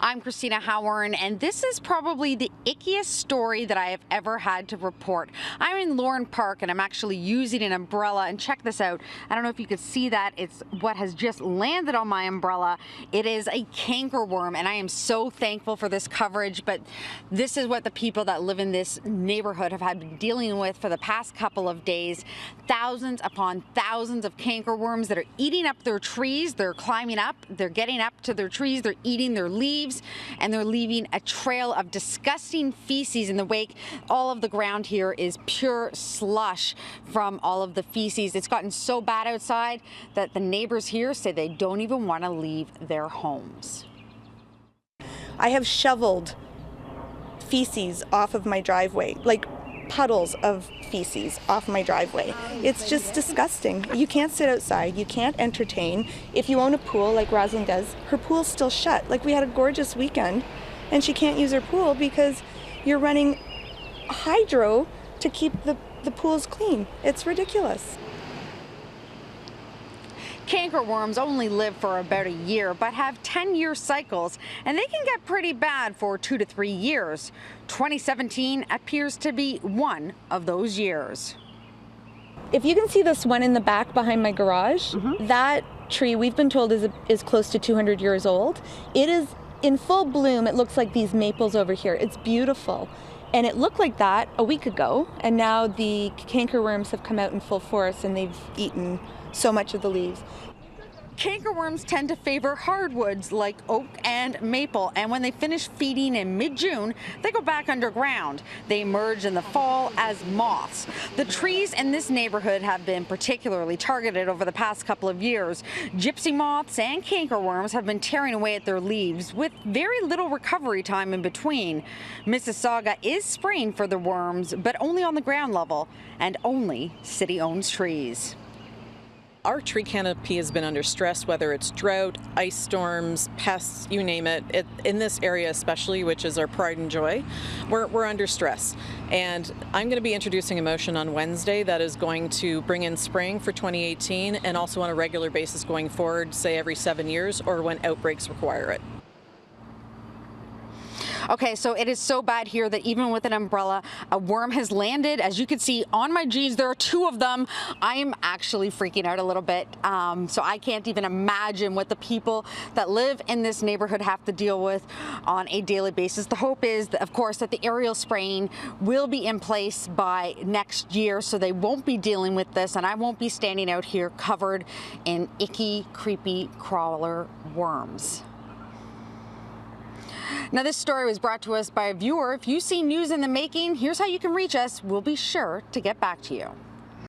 I'm Cristina Howorun, and this is probably the ickiest story that I have ever had to report. I'm in Lauren Park, and I'm actually using an umbrella, and check this out. I don't know if you could see that. It's what has just landed on my umbrella. It is a cankerworm, and I am so thankful for this coverage, but this is what the people that live in this neighborhood have been dealing with for the past couple of days. Thousands upon thousands of cankerworms that are eating up their trees. They're climbing up, they're getting up to their trees, they're eating their leaves, and they're leaving a trail of disgusting feces in the wake. All of the ground here is pure slush from all of the feces. It's gotten so bad outside that the neighbors here say they don't even want to leave their homes. I have shoveled feces off of my driveway, like puddles of feces off my driveway. It's just disgusting. You can't sit outside, you can't entertain. If you own a pool like Rosalind does, her pool's still shut. Like, we had a gorgeous weekend and she can't use her pool because you're running hydro to keep the pools clean. It's ridiculous. Cankerworms only live for about a year, but have 10-year cycles, and they can get pretty bad for 2 to 3 years. 2017 appears to be one of those years. If you can see this one in the back behind my garage, that tree we've been told is close to 200 years old. It is in full bloom. It looks like these maples over here. It's beautiful. And it looked like that a week ago, and now the cankerworms have come out in full force and they've eaten so much of the leaves. Cankerworms tend to favor hardwoods like oak and maple, and when they finish feeding in mid-June, they go back underground. They emerge in the fall as moths. The trees in this neighborhood have been particularly targeted over the past couple of years. Gypsy moths and cankerworms have been tearing away at their leaves with very little recovery time in between. Mississauga is spraying for the worms, but only on the ground level, and only city-owned trees. Our tree canopy has been under stress, whether it's drought, ice storms, pests, you name it. In this area especially, which is our pride and joy, we're under stress. And I'm going to be introducing a motion on Wednesday that is going to bring in spraying for 2018 and also on a regular basis going forward, say every 7 years or when outbreaks require it. Okay, so it is so bad here that even with an umbrella, a worm has landed. As you can see on my jeans, there are 2 of them. I am actually freaking out a little bit. So I can't even imagine what the people that live in this neighborhood have to deal with on a daily basis. The hope is, that, of course, that the aerial spraying will be in place by next year, so they won't be dealing with this, and I won't be standing out here covered in icky, creepy crawler worms. Now, this story was brought to us by a viewer. If you see news in the making, here's how you can reach us. We'll be sure to get back to you.